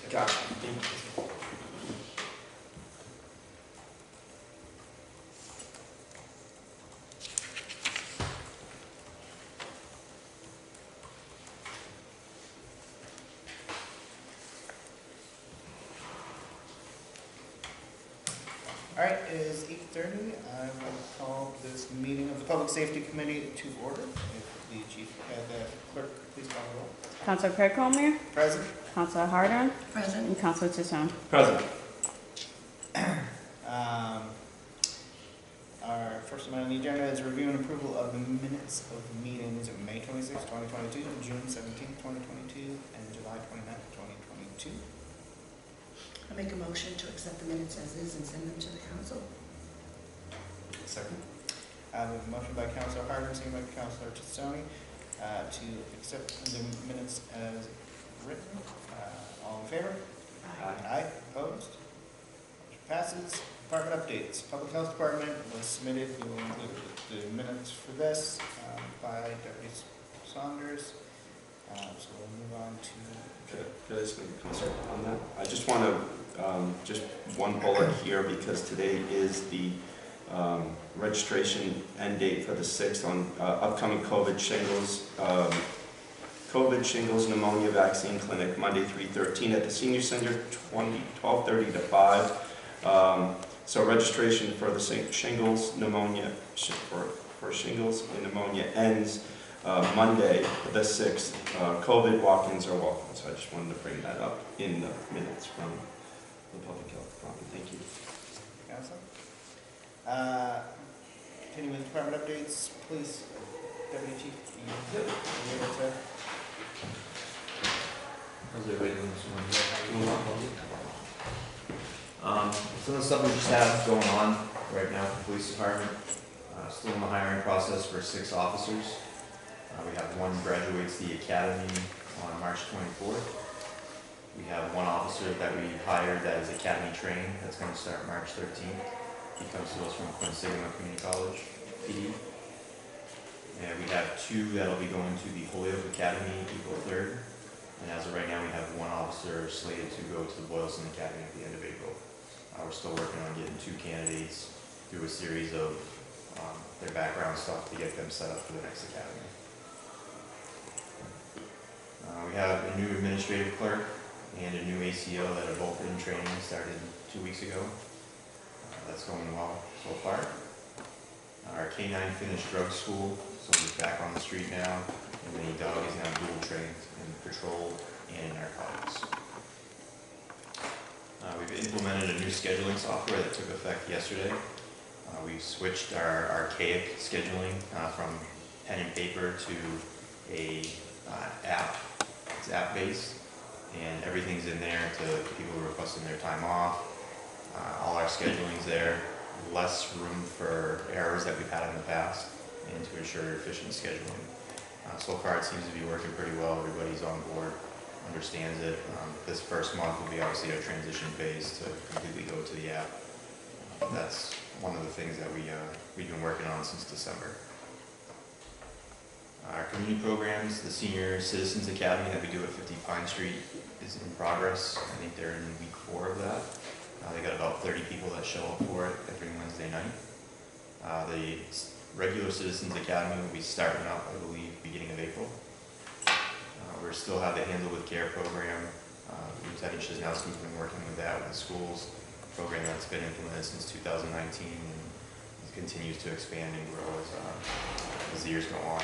Gotcha. Thank you. All right, it is 8:30. I will call this meeting of the Public Safety Committee to order. If the chief, the clerk, please call the roll. Councilor Kirkhomer, Present. Councilor Hardon, Present. and Councilor Tishon. Present. Our first item on the agenda is review and approval of the minutes of the meetings of May 26, 2022, June 17, 2022, and July 29, 2022. I make a motion to accept the minutes as is and send them to the council. Second. We have a motion by Councilor Hardin, second by Councilor Tistoni, to accept the minutes as written. All in favor? Aye. Opposed? Motion passes. Department updates. Public Health Department was submitted. We will include the minutes for this by Deputy Saunders. So we'll move on to. Could I just make a comment on that? I just want to, just one bullet here, because today is the registration end date for the 6th on upcoming COVID shingles pneumonia vaccine clinic, Monday 3/13 at the Senior Center, 12:30 to 5. So registration for the shingles pneumonia, for shingles and pneumonia ends Monday the 6th. COVID walk-ins are welcome, so I just wanted to bring that up in the minutes from the Public Health Department. Thank you. Council. Continuing with department updates, please. Deputy Chief, are you able to? Some of the stuff we just have going on right now for the police department, still in the hiring process for 6 officers. We have one graduates the academy on March 24th. We have one officer that we hired that is academy trained that's going to start March 13th. He comes to us from Quinn Sigma Community College, PD. And we have 2 that'll be going to the Holyoke Academy April 3rd. And as of right now, we have 1 officer slated to go to the Boylston Academy at the end of April. We're still working on getting 2 candidates through a series of their background stuff to get them set up for the next academy. We have a new administrative clerk and a new ACO that are both in training, started 2 weeks ago. That's going well so far. Our K-9 finished drug school, so he's back on the street now, and the dog is now dual trained in patrol and narcotics. We've implemented a new scheduling software that took effect yesterday. We've switched our archaic scheduling from pen and paper to a app. It's app-based, and everything's in there to people requesting their time off. All our scheduling's there, less room for errors that we've had in the past, and to ensure efficient scheduling. So far it seems to be working pretty well. Everybody's on board, understands it. This first month will be obviously our transition phase to completely go to the app. That's one of the things that we've been working on since December. Our community programs, the Senior Citizens Academy that we do at 50 Pine Street is in progress. I think they're in week 4 of that. They got about 30 people that show up for it every Wednesday night. The regular Citizens Academy will be starting up, I believe, beginning of April. We still have the Handle with Care program. Lieutenant Shiznowski's been working with that with the schools, a program that's been implemented since 2019 and continues to expand and grow as the years go on.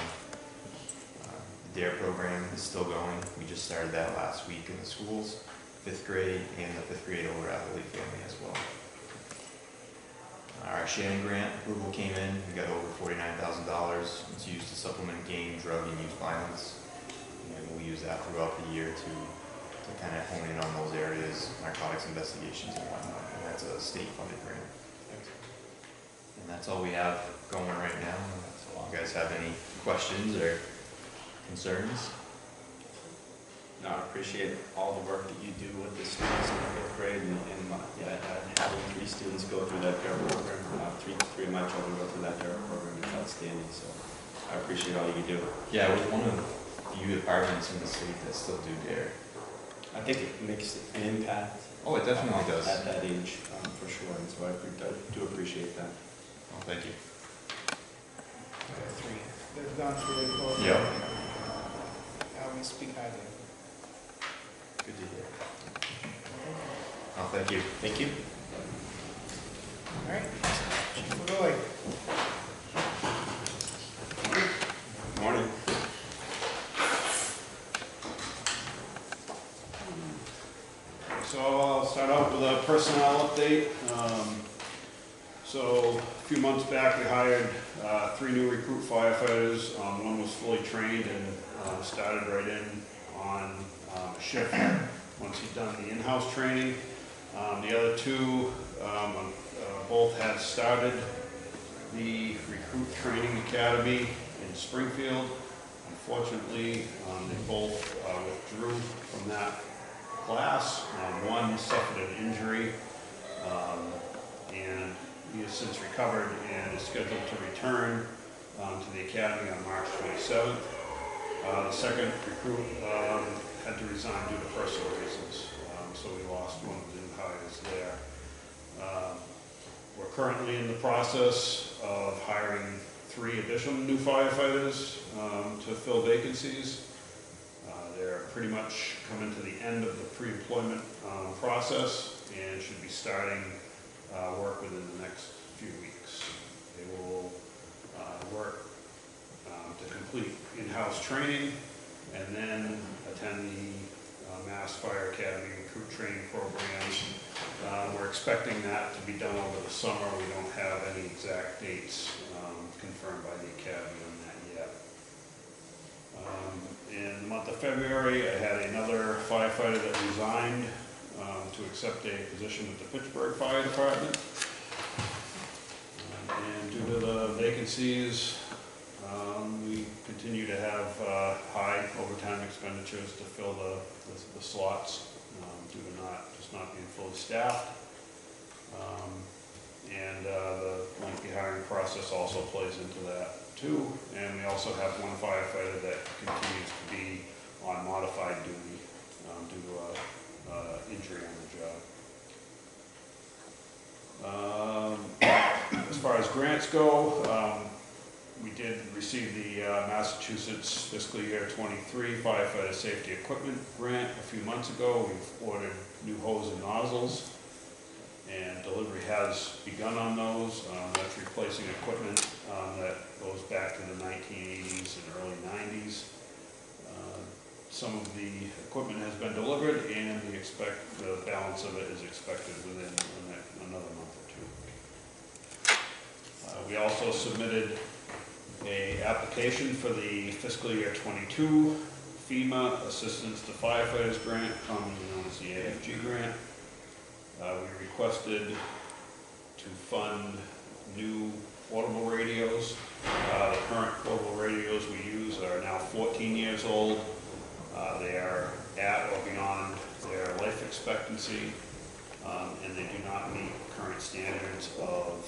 The DARE program is still going. We just started that last week in the schools, 5th grade and the 5th grade over athlete family as well. Our Shannon grant approval came in. We got over $49,000. It's used to supplement gang, drug, and youth violence. And we'll use that throughout the year to kind of hone in on those areas, narcotics investigations and whatnot. And that's a state-funded grant. And that's all we have going right now. So if you guys have any questions or concerns? No, I appreciate all the work that you do with the students in the 5th grade, and having 3 students go through that DARE program. 3 of my children go through that DARE program. It's outstanding, so I appreciate all you do. Yeah, we're one of the few departments in the state that still do DARE. I think it makes an impact. Oh, it definitely does. At that age, for sure, and so I do appreciate that. Oh, thank you. Three. They've gone through it both. Yeah. We speak highly of them. Good to hear. Oh, thank you. Thank you. All right, Chief Lavoy. Morning. So I'll start out with a personnel update. So a few months back, we hired 3 new recruit firefighters. One was fully trained and started right in on shift once he'd done the in-house training. The other 2 both had started the recruit training academy in Springfield. Unfortunately, they both withdrew from that class. One suffered an injury, and he has since recovered and is scheduled to return to the academy on March 27th. The second recruit had to resign due to personal reasons, so we lost one of the new hires there. We're currently in the process of hiring 3 additional new firefighters to fill vacancies. They're pretty much coming to the end of the pre-employment process and should be starting work within the next few weeks. They will work to complete in-house training and then attend the Mass Fire Academy recruit training program. We're expecting that to be done over the summer. We don't have any exact dates confirmed by the academy on that yet. In the month of February, I had another firefighter that resigned to accept a position with the Pittsburgh Fire Department. And due to the vacancies, we continue to have high overtime expenditures to fill the slots due to not being fully staffed. And the lengthy hiring process also plays into that too. And we also have one firefighter that continues to be on modified duty due to an injury on the job. As far as grants go, we did receive the Massachusetts fiscal year 23 firefighter safety equipment grant a few months ago. We've ordered new hose and nozzles, and delivery has begun on those. That's replacing equipment that goes back to the 1980s and early 90s. Some of the equipment has been delivered, and we expect the balance of it is expected within another month or 2. We also submitted an application for the fiscal year 22 FEMA Assistance to Firefighters Grant, commonly known as the AFG grant. We requested to fund new portable radios. The current portable radios we use are now 14 years old. They are at or beyond their life expectancy, and they do not meet current standards of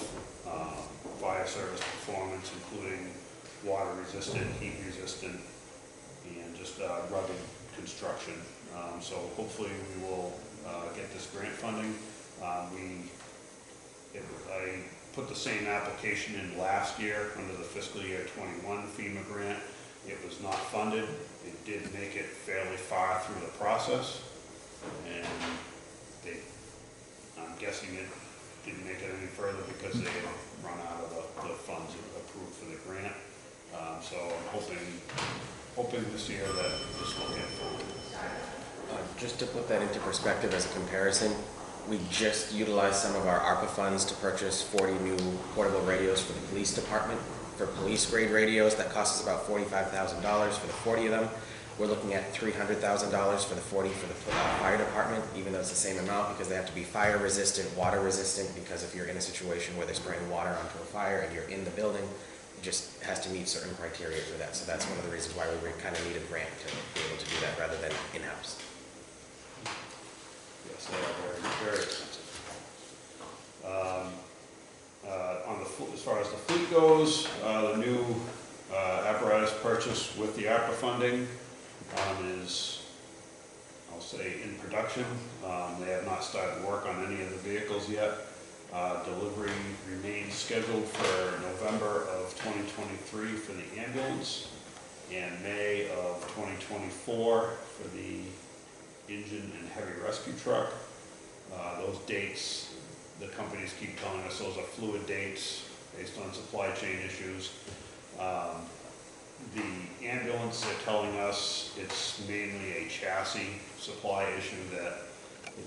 fire service performance, including water resistant, heat resistant, and just rugged construction. So hopefully we will get this grant funding. I put the same application in last year under the fiscal year 21 FEMA grant. It was not funded. It did make it fairly far through the process, and I'm guessing it didn't make it any further because they had run out of the funds approved for the grant. So I'm hoping this year that this will get funded. Just to put that into perspective as a comparison, we just utilized some of our ARPA funds to purchase 40 new portable radios for the police department. For police grade radios, that costs us about $45,000 for the 40 of them. We're looking at $300,000 for the 40 for the fire department, even though it's the same amount, because they have to be fire resistant, water resistant, because if you're in a situation where they're spraying water onto a fire and you're in the building, it just has to meet certain criteria for that. So that's one of the reasons why we kind of need a grant to be able to do that rather than in-house. Yes, they are very, very expensive. As far as the fleet goes, the new apparatus purchase with the ARPA funding is I'll say, in production. They have not started work on any of the vehicles yet. Delivery remains scheduled for November of 2023 for the ambulance and May of 2024 for the engine and heavy rescue truck. Those dates, the companies keep telling us those are fluid dates based on supply chain issues. The ambulance, they're telling us it's mainly a chassis supply issue,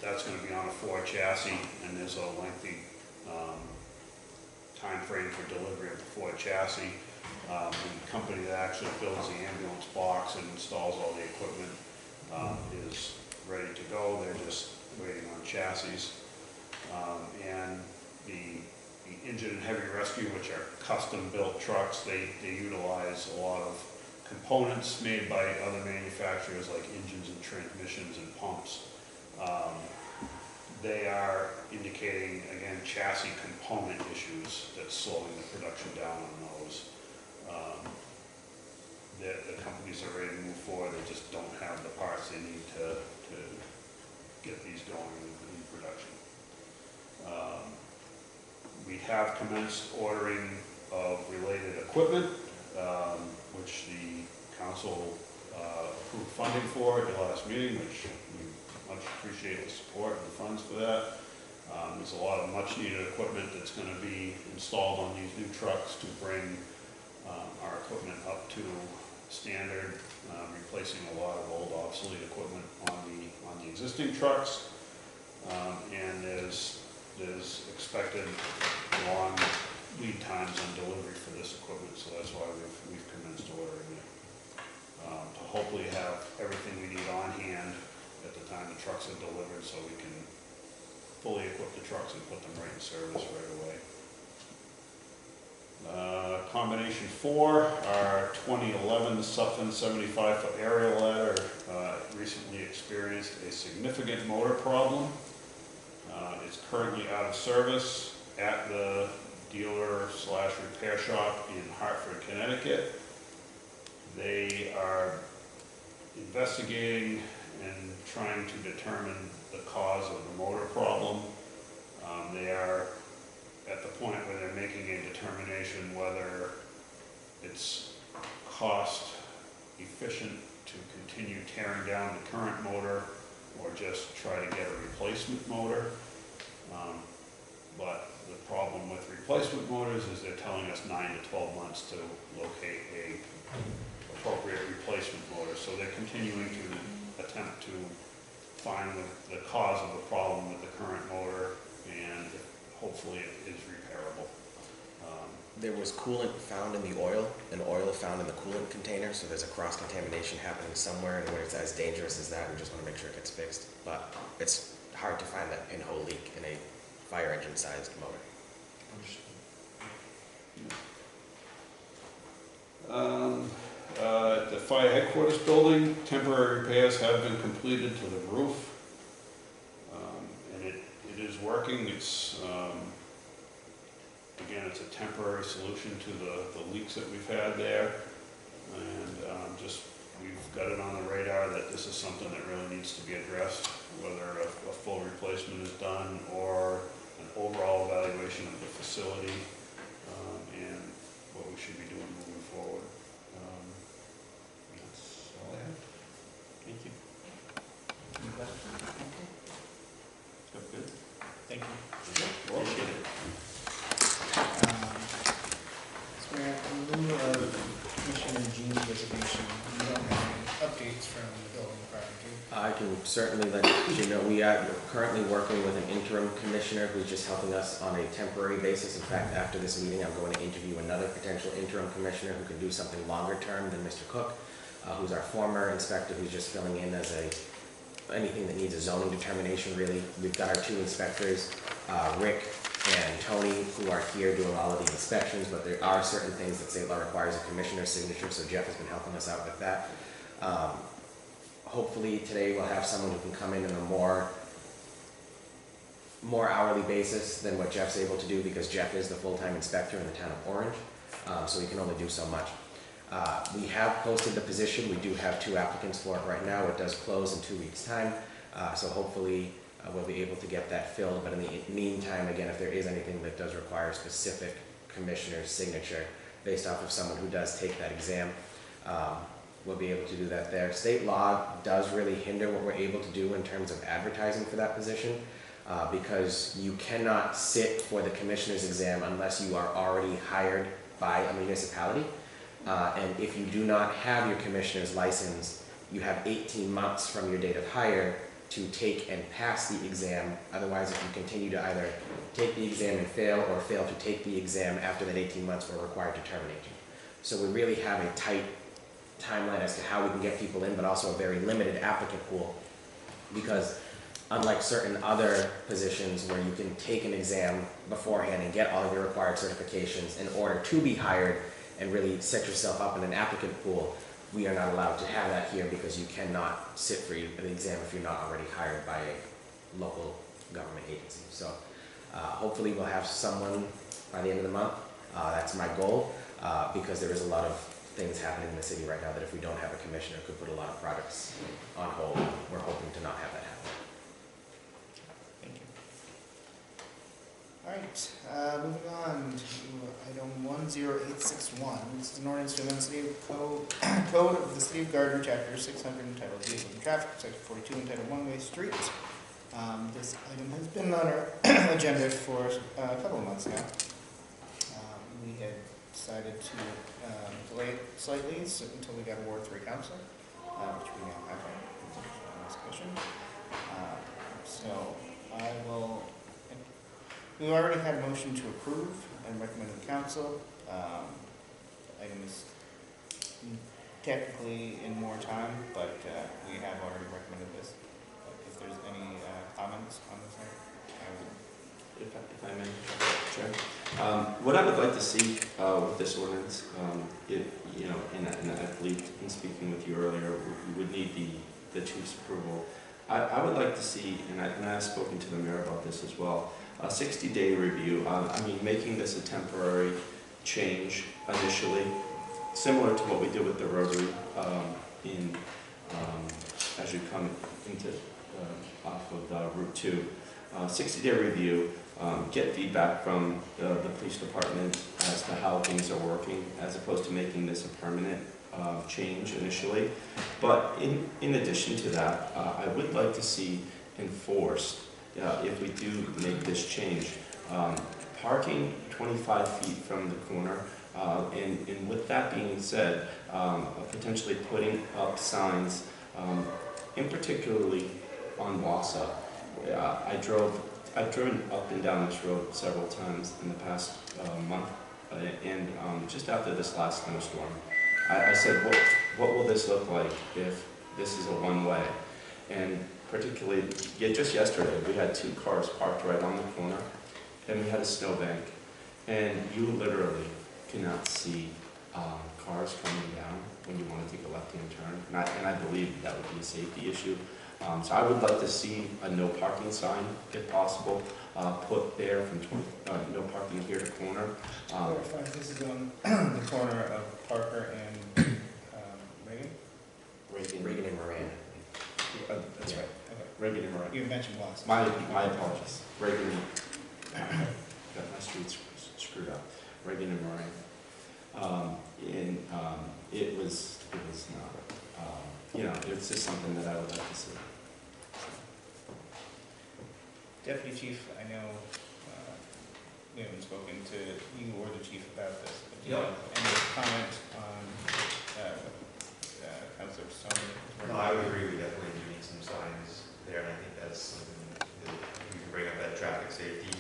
that's going to be on a Ford chassis, and there's a lengthy time frame for delivery of the Ford chassis. The company that actually builds the ambulance box and installs all the equipment is ready to go. They're just waiting on chassis. And the engine and heavy rescue, which are custom built trucks, they utilize a lot of components made by other manufacturers like engines and transmissions and pumps. They are indicating, again, chassis component issues that's slowing the production down on those. The companies are ready to move forward, they just don't have the parts they need to get these going in production. We have commenced ordering of related equipment, which the council approved funding for at the last meeting, which we much appreciate the support and the funds for that. There's a lot of much needed equipment that's going to be installed on these new trucks to bring our equipment up to standard, replacing a lot of old obsolete equipment on the existing trucks. And there's expected long lead times on delivery for this equipment, so that's why we've commenced ordering it. To hopefully have everything we need on hand at the time the trucks are delivered, so we can fully equip the trucks and put them right in service right away. Combination 4, our 2011 Sutphen 75 foot aerial ladder recently experienced a significant motor problem. It's currently out of service at the dealer/repair shop in Hartford, Connecticut. They are investigating and trying to determine the cause of the motor problem. They are at the point where they're making a determination whether it's cost efficient to continue tearing down the current motor or just try to get a replacement motor. But the problem with replacement motors is they're telling us 9 to 12 months to locate a appropriate replacement motor. So they're continuing to attempt to find the cause of the problem with the current motor, and hopefully it is repairable. There was coolant found in the oil, and oil found in the coolant container, so there's a cross-contamination happening somewhere, and when it's as dangerous as that, we just want to make sure it gets fixed. But it's hard to find that pinhole leak in a fire engine-sized motor. The fire headquarters building, temporary repairs have been completed to the roof, and it is working. It's again, it's a temporary solution to the leaks that we've had there, and we've got it on the radar that this is something that really needs to be addressed, whether a full replacement is done or an overall evaluation of the facility and what we should be doing moving forward. That's all I have. Thank you. Any questions? Good. Thank you. Appreciate it. So we're in lieu of Commissioner Jean's resignation, we don't have any updates from the building department, do you? I can certainly let you know, we are currently working with an interim commissioner who's just helping us on a temporary basis. In fact, after this meeting, I'm going to interview another potential interim commissioner who can do something longer term than Mr. Cook, who's our former inspector, who's just filling in as anything that needs a zoning determination, really. We've got our 2 inspectors, Rick and Tony, who are here doing all of the inspections, but there are certain things that state law requires a commissioner's signature, so Jeff has been helping us out with that. Hopefully today we'll have someone who can come in on a more hourly basis than what Jeff's able to do, because Jeff is the full-time inspector in the town of Orange, so he can only do so much. We have posted the position. We do have 2 applicants for it right now. It does close in 2 weeks' time. So hopefully we'll be able to get that filled. But in the meantime, again, if there is anything that does require specific commissioner's signature based off of someone who does take that exam, we'll be able to do that there. State law does really hinder what we're able to do in terms of advertising for that position, because you cannot sit for the commissioner's exam unless you are already hired by a municipality. And if you do not have your commissioner's license, you have 18 months from your date of hire to take and pass the exam. Otherwise, if you continue to either take the exam and fail or fail to take the exam after that 18 months, we're required to terminate you. So we really have a tight timeline as to how we can get people in, but also a very limited applicant pool, because unlike certain other positions where you can take an exam beforehand and get all of your required certifications in order to be hired and really set yourself up in an applicant pool, we are not allowed to have that here, because you cannot sit for the exam if you're not already hired by a local government agency. So hopefully we'll have someone by the end of the month. That's my goal, because there is a lot of things happening in the city right now that if we don't have a commissioner, could put a lot of projects on hold. We're hoping to not have that happen. Thank you. All right, moving on to item 10861. This is an ordinance to amend City of Code of the City of Gardner, Chapter 600, entitled Vehicles and Traffic, Section 42, entitled One-Way Streets. This item has been on our agenda for a couple of months now. We had decided to delay it slightly until we got a Ward 3 councilor, which we now have on this commission. So I will. We already had a motion to approve and recommend to the council. The item is technically in more time, but we have already recommended this. If there's any comments on this item, If I may, Chair. What I would like to see with this ordinance, and I believe in speaking with you earlier, we would need the chief's approval. I would like to see, and I've spoken to the mayor about this as well, a 60-day review. I mean, making this a temporary change initially, similar to what we did with the rotary as you come into off of Route 2. 60-day review, get feedback from the police department as to how things are working, as opposed to making this a permanent change initially. But in addition to that, I would like to see enforced, if we do make this change, parking 25 feet from the corner, and with that being said, potentially putting up signs, in particularly on Wausau. I've driven up and down this road several times in the past month, and just after this last snowstorm, I said, what will this look like if this is a one-way? And particularly, just yesterday, we had 2 cars parked right on the corner, and we had a snowbank, and you literally cannot see cars coming down when you want to take a left-hand turn, and I believe that would be a safety issue. So I would like to see a no parking sign, if possible, put there from no parking here to corner. clarify, this is on the corner of Parker and Reagan? Reagan and Moran. That's Yeah. right, Okay. Reagan and Moran. You mentioned Wausau. My apologies. Reagan, got my streets screwed up. Reagan and Moran. It was not, it's just something that I would like to see. Deputy Chief, I know we haven't spoken to you or the chief about this, but do you have any comment on Councilor Sony? No, I would agree, we definitely do need some signs there, and I think that's something that we can bring up that traffic safety.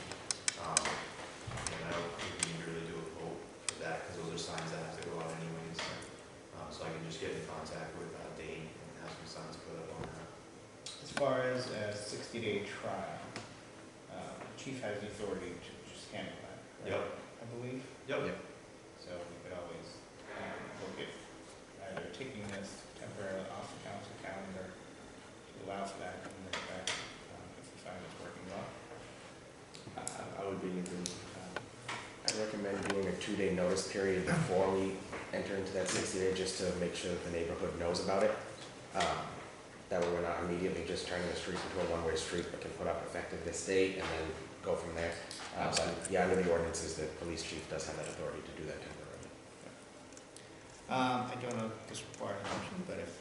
And I don't think we can really do a vote for that, because those are signs that have to go out anyways. So I can just get in contact with Dane and have some signs put up on that. As far as a 60-day trial, Chief has the authority to just handle that, right? Yep. I believe. Yep. So we could always look at either taking this temporarily off the council calendar to allow for that and bring it back if we find it's working well. I would be in agreement with that. I recommend doing a 2-day notice period before we enter into that 60-day just to make sure that the neighborhood knows about it. That way we're not immediately just turning the street into a one-way street, but can put up effective this date and then go from there. But yeah, under the ordinances, the police chief does have that authority to do that temporarily. I don't know if this requires a motion, but if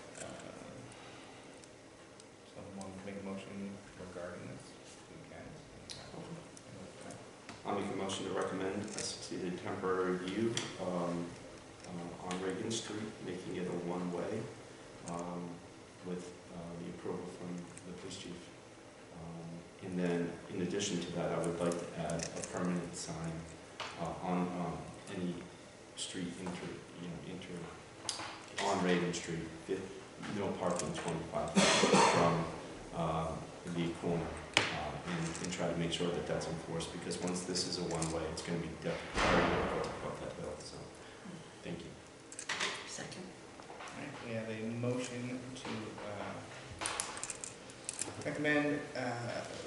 someone can make a motion regarding this, you can. I'll make a motion to recommend a 60-day temporary review on Reagan Street, making it a one-way with the approval from the police chief. And then, in addition to that, I would like to add a permanent sign on any street on Reagan Street, no parking 25 feet from the corner, and try to make sure that that's enforced, because once this is a one-way, it's going to be very difficult to put that bill. So, thank you. Second. All right, we have a motion to recommend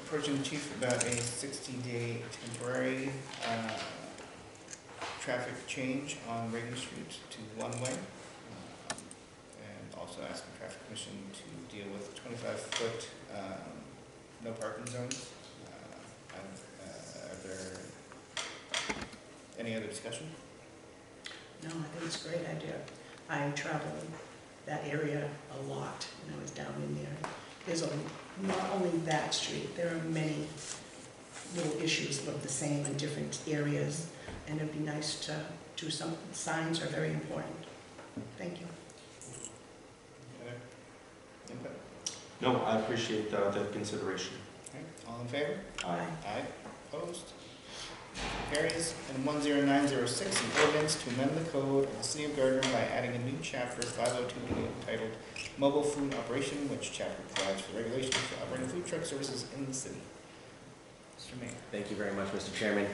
approaching the chief about a 60-day temporary traffic change on Reagan Street to one-way, and also asking traffic commission to deal with 25-foot no parking zones. Are there any other discussion? No, I think it's a great idea. I travel that area a lot when I was down in there. There's not only that street, there are many little issues of the same in different areas, and it'd be nice to do some. Signs are very important. Thank you. Any other input? No, I appreciate the consideration. Okay, all in favor? Aye. Aye. Opposed? Carries. And 10906, an ordinance to amend the code of the city of Gardner by adding a new chapter 502 entitled Mobile Food Operation, which chapter provides for regulations for operating food truck services in the city. Mr. Mayor. Thank you very much, Mr. Chairman.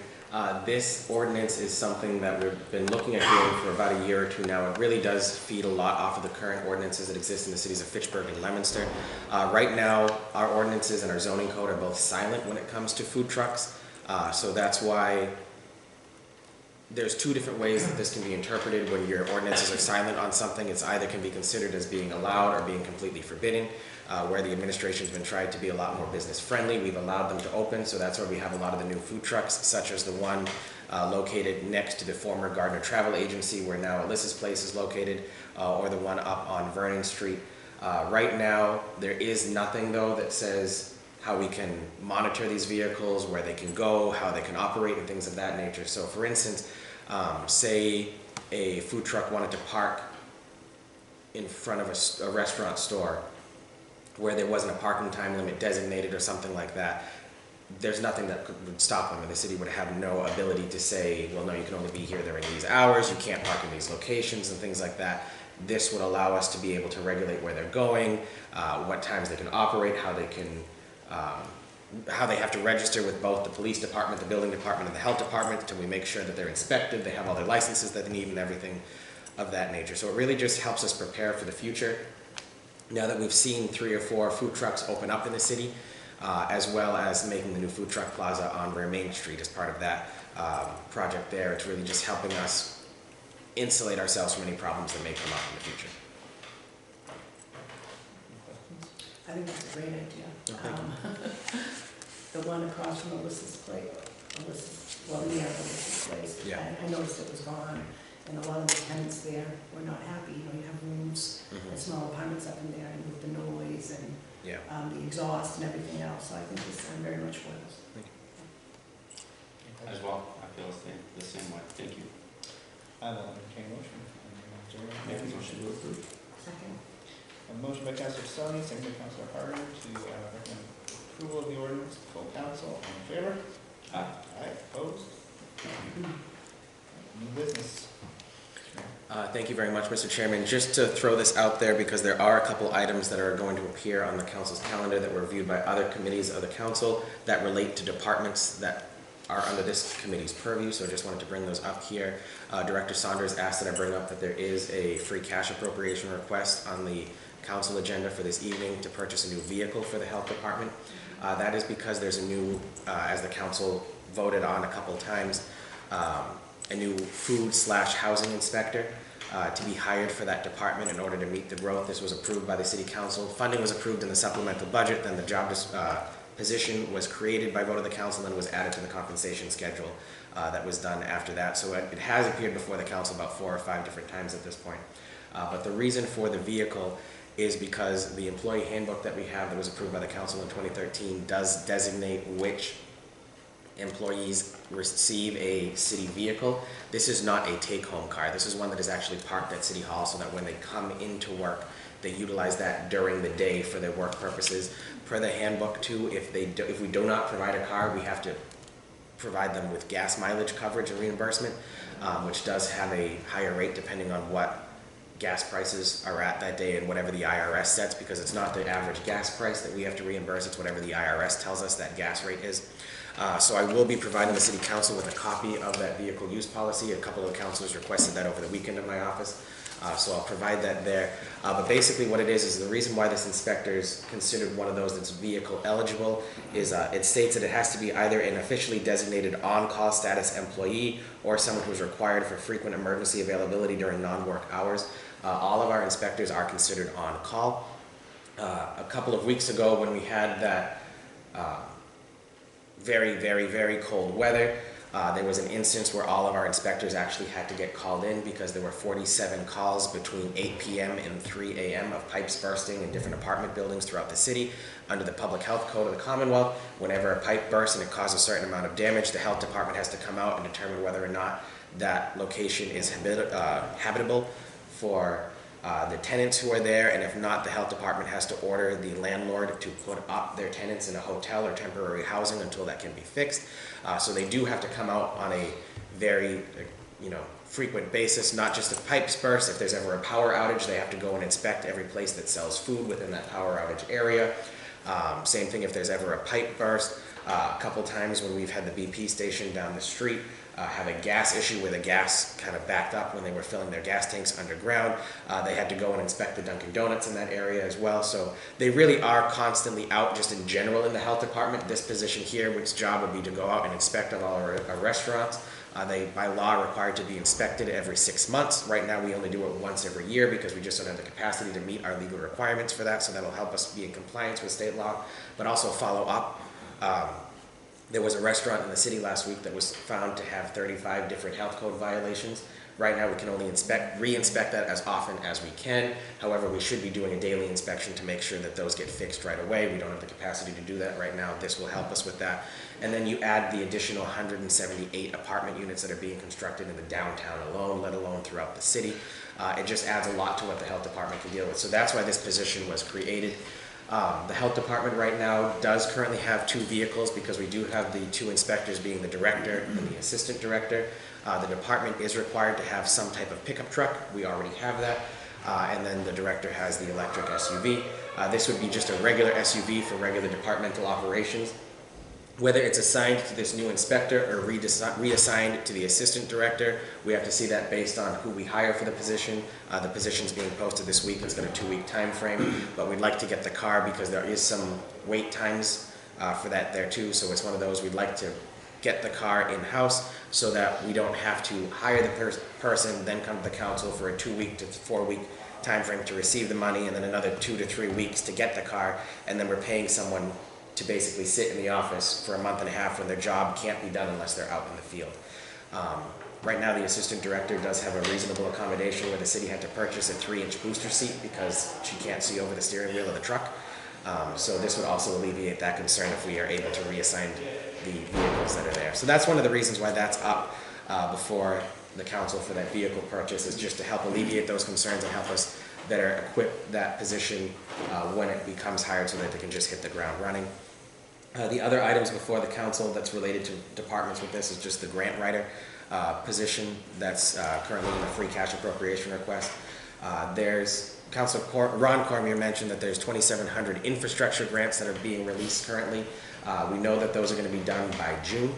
This ordinance is something that we've been looking at doing for about a year or two now. It really does feed a lot off of the current ordinances that exist in the cities of Fitchburg and Leominster. Right now, our ordinances and our zoning code are both silent when it comes to food trucks. So that's why there's two different ways that this can be interpreted. When your ordinances are silent on something, it's either can be considered as being allowed or being completely forbidden. Where the administration's been trying to be a lot more business friendly, we've allowed them to open, so that's where we have a lot of the new food trucks, such as the one located next to the former Gardner Travel Agency, where now Alyssa's Place is located, or the one up on Vernon Street. Right now, there is nothing though that says how we can monitor these vehicles, where they can go, how they can operate, and things of that nature. So for instance, say a food truck wanted to park in front of a restaurant store where there wasn't a parking time limit designated or something like that, there's nothing that would stop them, and the city would have no ability to say, well, no, you can only be here during these hours, you can't park in these locations and things like that. This would allow us to be able to regulate where they're going, what times they can operate, how they can how they have to register with both the police department, the building department, and the health department until we make sure that they're inspected, they have all their licenses that they need and everything of that nature. So it really just helps us prepare for the future. Now that we've seen 3 or 4 food trucks open up in the city, as well as making the new food truck plaza on Main Street as part of that project there, it's really just helping us insulate ourselves from any problems that may come up in the future. I think that's a great idea. Thank you. The one across from Alyssa's place, near Alyssa's place. Yeah. I noticed it was gone, and a lot of the tenants there were not happy. You know, you have rooms, and small apartments up in there, and with the noise and Yeah. the exhaust and everything else. So I think this is very much for us. As well, I feel the same way. Thank you. I will entertain a motion. Make a motion to approve. Second. A motion by Councilor Sony, second by Councilor Harder to recommend approval of the ordinance. Full council, all in favor? Aye. Aye, opposed? New business. Thank you very much, Mr. Chairman. Just to throw this out there, because there are a couple items that are going to appear on the council's calendar that were reviewed by other committees of the council that relate to departments that are under this committee's purview, so I just wanted to bring those up here. Director Saunders asked that I bring up that there is a free cash appropriation request on the council agenda for this evening to purchase a new vehicle for the health department. That is because there's a new, as the council voted on a couple times, a new food/housing inspector to be hired for that department in order to meet the growth. This was approved by the city council. Funding was approved in the supplemental budget, then the position was created by vote of the council and was added to the compensation schedule that was done after that. So it has appeared before the council about 4 or 5 different times at this point. But the reason for the vehicle is because the employee handbook that we have that was approved by the council in 2013 does designate which employees receive a city vehicle. This is not a take-home car. This is one that is actually parked at City Hall so that when they come into work, they utilize that during the day for their work purposes. Per the handbook too, if we do not provide a car, we have to provide them with gas mileage coverage and reimbursement, which does have a higher rate depending on what gas prices are at that day and whatever the IRS sets, because it's not the average gas price that we have to reimburse, it's whatever the IRS tells us that gas rate is. So I will be providing the city council with a copy of that vehicle use policy. A couple of councilors requested that over the weekend in my office, so I'll provide that there. But basically what it is the reason why this inspector is considered one of those that's vehicle eligible is it states that it has to be either an officially designated on-call status employee or someone who's required for frequent emergency availability during non-work hours. All of our inspectors are considered on call. A couple of weeks ago when we had that very, very, very cold weather, there was an instance where all of our inspectors actually had to get called in because there were 47 calls between 8 p.m. and 3 a.m. of pipes bursting in different apartment buildings throughout the city. Under the Public Health Code of the Commonwealth, whenever a pipe bursts and it causes a certain amount of damage, the health department has to come out and determine whether or not that location is habitable for the tenants who are there, and if not, the health department has to order the landlord to put up their tenants in a hotel or temporary housing until that can be fixed. So they do have to come out on a very frequent basis, not just if pipes burst. If there's ever a power outage, they have to go and inspect every place that sells food within that power outage area. Same thing if there's ever a pipe burst. A couple times when we've had the BP station down the street have a gas issue where the gas kind of backed up when they were filling their gas tanks underground. They had to go and inspect the Dunkin' Donuts in that area as well. So they really are constantly out just in general in the health department. This position here, which job would be to go out and inspect all our restaurants. They, by law, are required to be inspected every 6 months. Right now, we only do it once every year because we just don't have the capacity to meet our legal requirements for that, so that'll help us be in compliance with state law, but also follow up. There was a restaurant in the city last week that was found to have 35 different health code violations. Right now, we can only re-inspect that as often as we can. However, we should be doing a daily inspection to make sure that those get fixed right away. We don't have the capacity to do that right now. This will help us with that. And then you add the additional 178 apartment units that are being constructed in the downtown alone, let alone throughout the city. It just adds a lot to what the health department can deal with. So that's why this position was created. The health department right now does currently have 2 vehicles because we do have the 2 inspectors being the director and the assistant director. The department is required to have some type of pickup truck. We already have that. And then the director has the electric SUV. This would be just a regular SUV for regular departmental operations. Whether it's assigned to this new inspector or reassigned to the assistant director, we have to see that based on who we hire for the position. The position's being posted this week. It's got a 2-week time frame, but we'd like to get the car because there is some wait times for that there too. So it's one of those we'd like to get the car in-house so that we don't have to hire the person, then come to the council for a 2-week to 4-week time frame to receive the money, and then another 2 to 3 weeks to get the car, and then we're paying someone to basically sit in the office for a month and a half when their job can't be done unless they're out in the field. Right now the assistant director does have a reasonable accommodation where the city had to purchase a 3-inch booster seat because she can't see over the steering wheel of the truck. So this would also alleviate that concern if we are able to reassign the vehicles that are there. So that's one of the reasons why that's up before the council for that vehicle purchase, is just to help alleviate those concerns and help us better equip that position when it becomes hired so that they can just hit the ground running. The other items before the council that's related to departments with this is just the grant writer position that's currently in the free cash appropriation request. There's Councilor Ron Cormier mentioned that there's 2,700 infrastructure grants that are being released currently. We know that those are going to be done by June,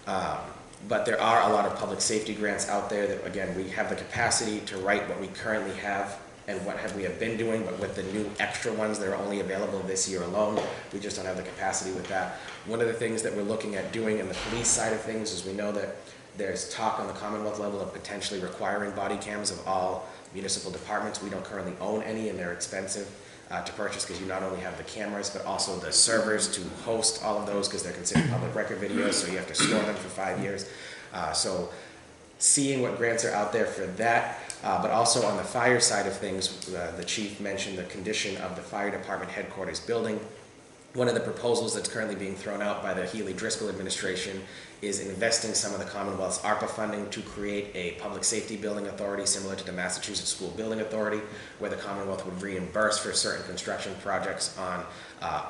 but there are a lot of public safety grants out there that, again, we have the capacity to write what we currently have and what we have been doing, but with the new extra ones that are only available this year alone, we just don't have the capacity with that. One of the things that we're looking at doing in the police side of things is we know that there's talk on the Commonwealth level of potentially requiring body cams of all municipal departments. We don't currently own any, and they're expensive to purchase because you not only have the cameras, but also the servers to host all of those because they're considered public record videos, so you have to store them for 5 years. So seeing what grants are out there for that, but also on the fire side of things, the chief mentioned the condition of the fire department headquarters building. One of the proposals that's currently being thrown out by the Healy-Driscoll administration is investing some of the Commonwealth's ARPA funding to create a public safety building authority similar to the Massachusetts School Building Authority, where the Commonwealth would reimburse for certain construction projects on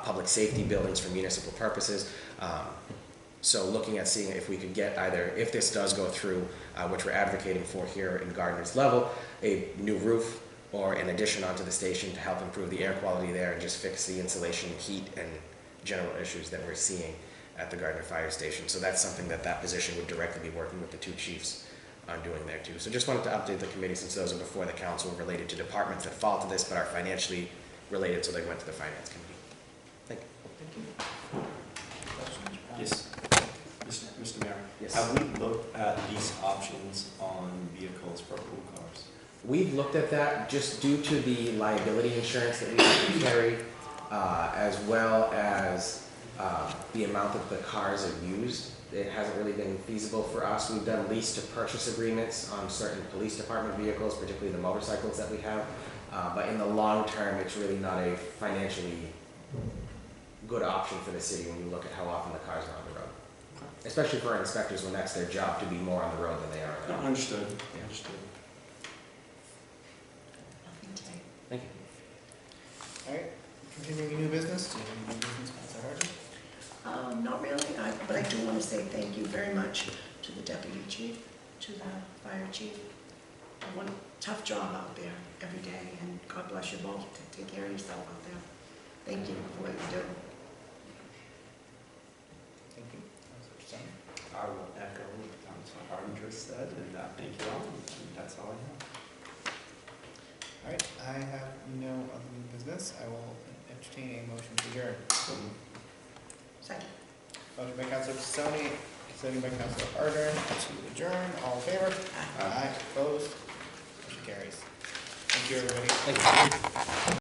public safety buildings for municipal purposes. So looking at seeing if we could get either, if this does go through, which we're advocating for here in Gardner's level, a new roof or an addition onto the station to help improve the air quality there and just fix the insulation, heat, and general issues that we're seeing at the Gardner Fire Station. So that's something that position would directly be working with the two chiefs on doing there too. So just wanted to update the committee since those are before the council related to departments that fall to this but are financially related, so they went to the finance committee. Thank you. Questions? Yes. Mr. Mayor? Yes. Have we looked at these options on vehicles for pool cars? We've looked at that just due to the liability insurance that we have to carry, as well as the amount that the cars are used. It hasn't really been feasible for us. We've done lease to purchase agreements on certain police department vehicles, particularly the motorcycles that we have. But in the long term, it's really not a financially good option for the city when you look at how often the cars are on the road. Especially for our inspectors when that's their job, to be more on the road than they are on the road. Understood. Yeah. Understood. Nothing today. Thank you. All right, continuing new business, do you have any new business, Councilor Harden? Not really, but I do want to say thank you very much to the deputy chief, to the fire chief. One tough job out there every day, and God bless you both to take care of yourself out there. Thank you for what you do. Thank you. Councilor Stone? I will echo what Councilor Harden just said, and thank you all, and that's all I have. All right, I have no other new business. I will entertain a motion to adjourn. Second. Motion by Councilor Stone, seconded by Councilor Harden to adjourn. All in favor? Aye. Opposed? Motion carries. Thank you, everybody. Thank you.